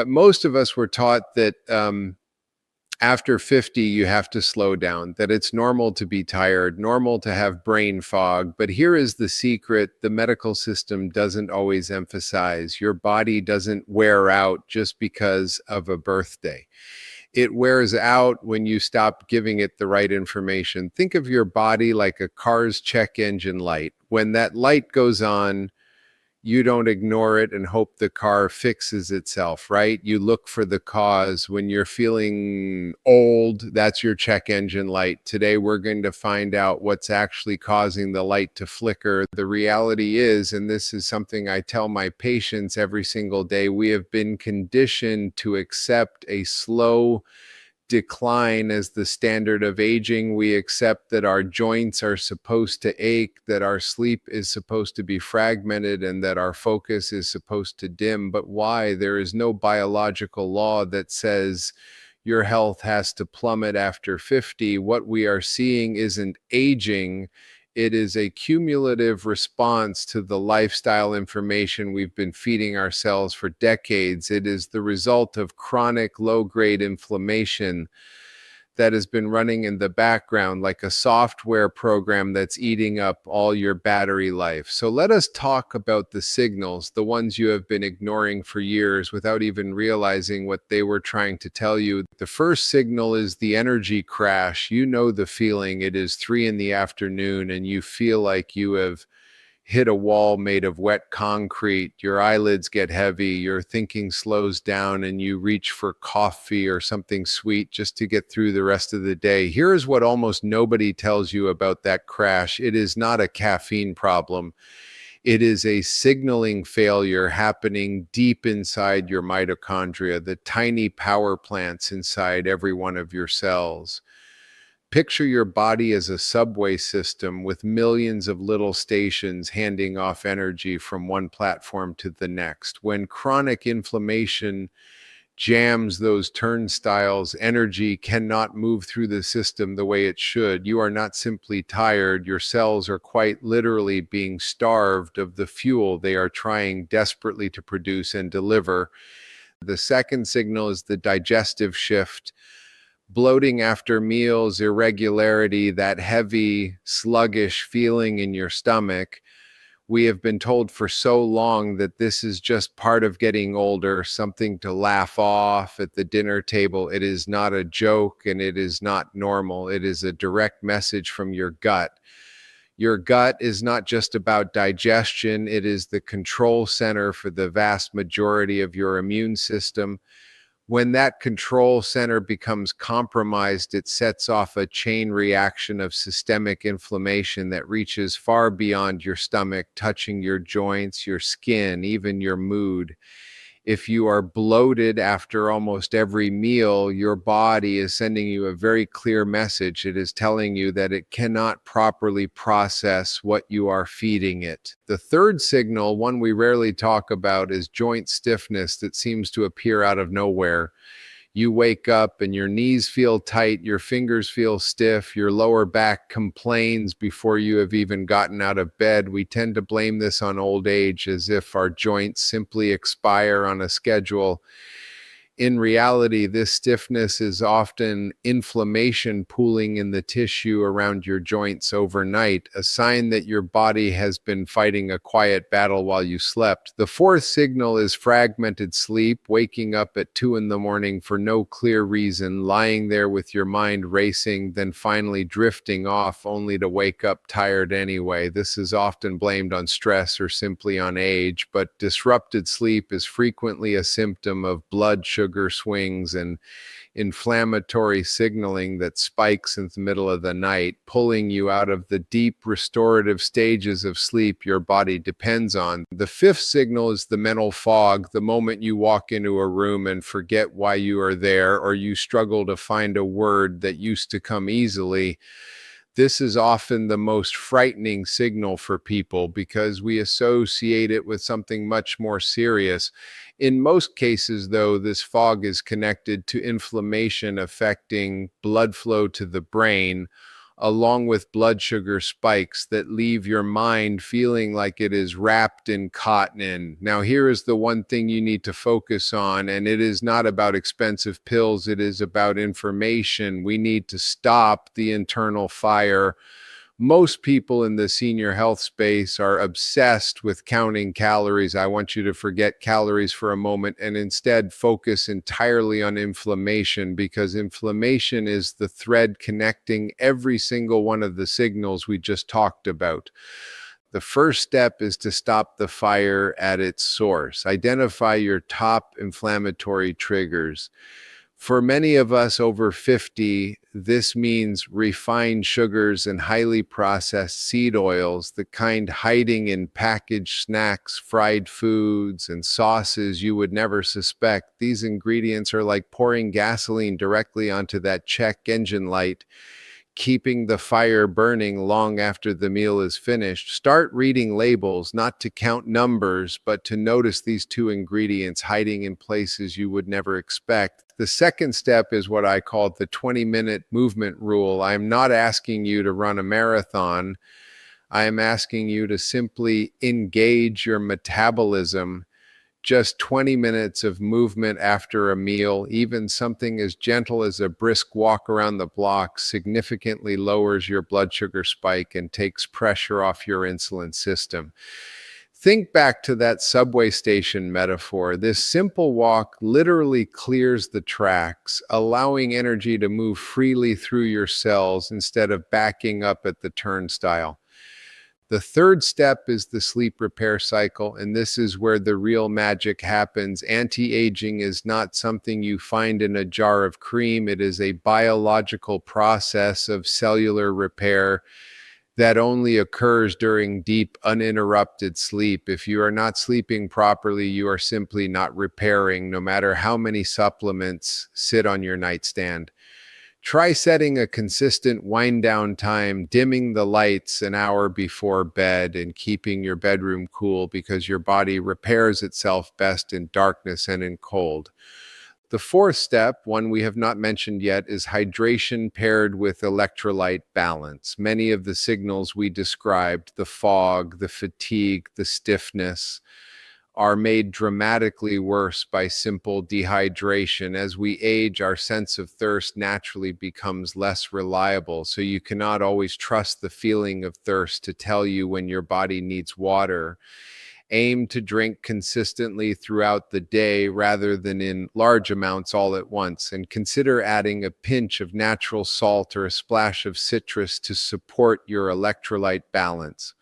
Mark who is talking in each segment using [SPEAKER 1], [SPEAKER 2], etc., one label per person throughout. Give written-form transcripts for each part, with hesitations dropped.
[SPEAKER 1] Most of us were taught that after 50, you have to slow down, that it's normal to be tired, normal to have brain fog. But here is the secret the medical system doesn't always emphasize. Your body doesn't wear out just because of a birthday. It wears out when you stop giving it the right information. Think of your body like a car's check engine light. When that light goes on, you don't ignore it and hope the car fixes itself, right? You look for the cause. When you're feeling old, that's your check engine light. Today, we're going to find out what's actually causing the light to flicker. The reality is, and this is something I tell my patients every single day, we have been conditioned to accept a slow decline as the standard of aging. We accept that our joints are supposed to ache, that our sleep is supposed to be fragmented, and that our focus is supposed to dim. But why? There is no biological law that says your health has to plummet after 50. What we are seeing isn't aging. It is a cumulative response to the lifestyle information we've been feeding ourselves for decades. It is the result of chronic low-grade inflammation that has been running in the background like a software program that's eating up all your battery life. So let us talk about the signals, the ones you have been ignoring for years without even realizing what they were trying to tell you. The first signal is the energy crash. You know the feeling. It is 3 in the afternoon and you feel like you have hit a wall made of wet concrete. Your eyelids get heavy, your thinking slows down, and you reach for coffee or something sweet just to get through the rest of the day. Here is what almost nobody tells you about that crash. It is not a caffeine problem. It is a signaling failure happening deep inside your mitochondria, the tiny power plants inside every one of your cells. Picture your body as a subway system with millions of little stations handing off energy from one platform to the next. When chronic inflammation jams those turnstiles, energy cannot move through the system the way it should. You are not simply tired. Your cells are quite literally being starved of the fuel they are trying desperately to produce and deliver. The second signal is the digestive shift. Bloating after meals, irregularity, that heavy, sluggish feeling in your stomach. We have been told for so long that this is just part of getting older, something to laugh off at the dinner table. It is not a joke and it is not normal. It is a direct message from your gut. Your gut is not just about digestion. It is the control center for the vast majority of your immune system. When that control center becomes compromised, it sets off a chain reaction of systemic inflammation that reaches far beyond your stomach, touching your joints, your skin, even your mood. If you are bloated after almost every meal, your body is sending you a very clear message. It is telling you that it cannot properly process what you are feeding it. The third signal, one we rarely talk about, is joint stiffness that seems to appear out of nowhere. You wake up and your knees feel tight, your fingers feel stiff, your lower back complains before you have even gotten out of bed. We tend to blame this on old age as if our joints simply expire on a schedule. In reality, this stiffness is often inflammation pooling in the tissue around your joints overnight, a sign that your body has been fighting a quiet battle while you slept. The fourth signal is fragmented sleep, waking up at 2 in the morning for no clear reason, lying there with your mind racing, then finally drifting off only to wake up tired anyway. This is often blamed on stress or simply on age, but disrupted sleep is frequently a symptom of blood sugar swings and inflammatory signaling that spikes in the middle of the night, pulling you out of the deep restorative stages of sleep your body depends on. The fifth signal is the mental fog, the moment you walk into a room and forget why you are there, or you struggle to find a word that used to come easily. This is often the most frightening signal for people because we associate it with something much more serious. In most cases, though, this fog is connected to inflammation affecting blood flow to the brain. along with blood sugar spikes that leave your mind feeling like it is wrapped in cotton. Now, here is the one thing you need to focus on, and it is not about expensive pills, it is about information. We need to stop the internal fire. Most people in the senior health space are obsessed with counting calories. I want you to forget calories for a moment and instead focus entirely on inflammation, because inflammation is the thread connecting every single one of the signals we just talked about. The first step is to stop the fire at its source. Identify your top inflammatory triggers. For many of us over 50, this means refined sugars and highly processed seed oils, the kind hiding in packaged snacks, fried foods, and sauces you would never suspect. These ingredients are like pouring gasoline directly onto that check engine light, keeping the fire burning long after the meal is finished. Start reading labels, not to count numbers, but to notice these two ingredients hiding in places you would never expect. The second step is what I call the 20-minute movement rule. I'm not asking you to run a marathon. I am asking you to simply engage your metabolism. Just 20 minutes of movement after a meal, even something as gentle as a brisk walk around the block, significantly lowers your blood sugar spike and takes pressure off your insulin system. Think back to that subway station metaphor. This simple walk literally clears the tracks, allowing energy to move freely through your cells instead of backing up at the turnstile. The third step is the sleep repair cycle, and this is where the real magic happens. Anti-aging is not something you find in a jar of cream. It is a biological process of cellular repair that only occurs during deep, uninterrupted sleep. If you are not sleeping properly, you are simply not repairing, no matter how many supplements sit on your nightstand. Try setting a consistent wind down time, dimming the lights an hour before bed, and keeping your bedroom cool, because your body repairs itself best in darkness and in cold. The fourth step, one we have not mentioned yet, is hydration paired with electrolyte balance. Many of the signals we described, the fog, the fatigue, the stiffness, are made dramatically worse by simple dehydration. As we age, our sense of thirst naturally becomes less reliable, so you cannot always trust the feeling of thirst to tell you when your body needs water. Aim to drink consistently throughout the day rather than in large amounts all at once, and consider adding a pinch of natural salt or a splash of citrus to support your electrolyte balance.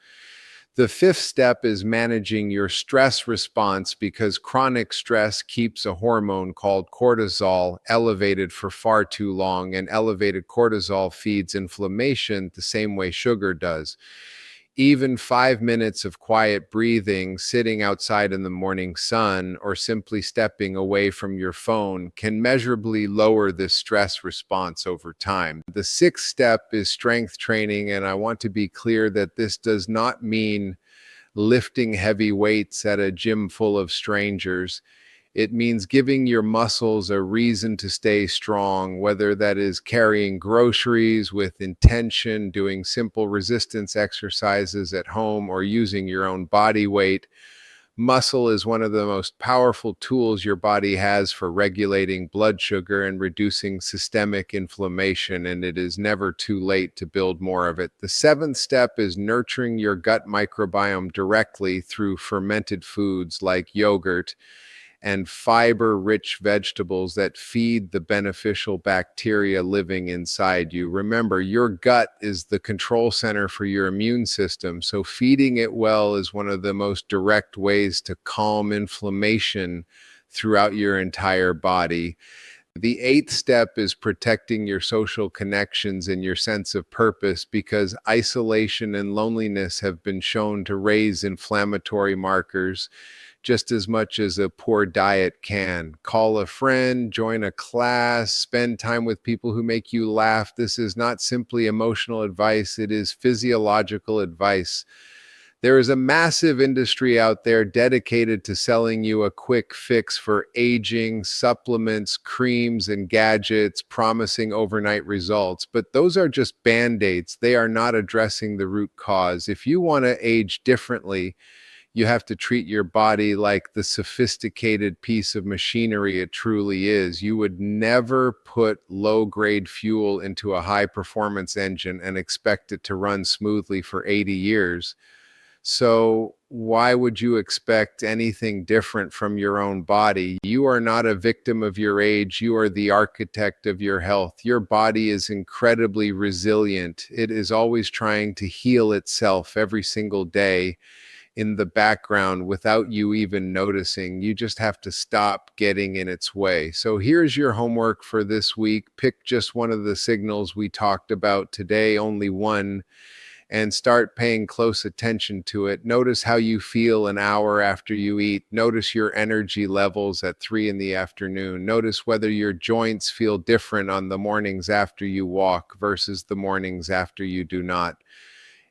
[SPEAKER 1] The fifth step is managing your stress response, because chronic stress keeps a hormone called cortisol elevated for far too long, and elevated cortisol feeds inflammation the same way sugar does. Even 5 minutes of quiet breathing, sitting outside in the morning sun, or simply stepping away from your phone can measurably lower this stress response over time. The sixth step is strength training, and I want to be clear that this does not mean lifting heavy weights at a gym full of strangers. It means giving your muscles a reason to stay strong, whether that is carrying groceries with intention, doing simple resistance exercises at home, or using your own body weight. Muscle is one of the most powerful tools your body has for regulating blood sugar and reducing systemic inflammation, and it is never too late to build more of it. The seventh step is nurturing your gut microbiome directly through fermented foods like yogurt and fiber-rich vegetables that feed the beneficial bacteria living inside you. Remember, your gut is the control center for your immune system, so feeding it well is one of the most direct ways to calm inflammation throughout your entire body. The eighth step is protecting your social connections and your sense of purpose, because isolation and loneliness have been shown to raise inflammatory markers just as much as a poor diet can. Call a friend, join a class, spend time with people who make you laugh. This is not simply emotional advice, it is physiological advice. There is a massive industry out there dedicated to selling you a quick fix for aging, supplements, creams, and gadgets, promising overnight results. But those are just band aids. They are not addressing the root cause. If you want to age differently, you have to treat your body like the sophisticated piece of machinery it truly is. You would never put low grade fuel into a high performance engine and expect it to run smoothly for 80 years. So, why would you expect anything different from your own body? You are not a victim of your age. You are the architect of your health. Your body is incredibly resilient. It is always trying to heal itself every single day in the background without you even noticing. You just have to stop getting in its way. So here's your homework for this week. Pick just one of the signals we talked about today, only one, and start paying close attention to it. Notice how you feel an hour after you eat. Notice your energy levels at 3 in the afternoon. Notice whether your joints feel different on the mornings after you walk versus the mornings after you do not.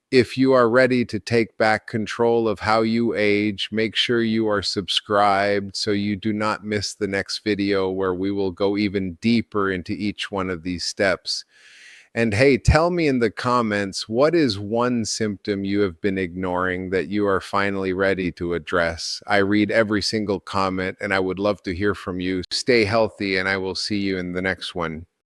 [SPEAKER 1] If you are ready to take back control of how you age, make sure you are subscribed so you do not miss the next video where we will go even deeper into each one of these steps. And hey, tell me in the comments, what is one symptom you have been ignoring that you are finally ready to address? I read every single comment and I would love to hear from you. Stay healthy and I will see you in the next one.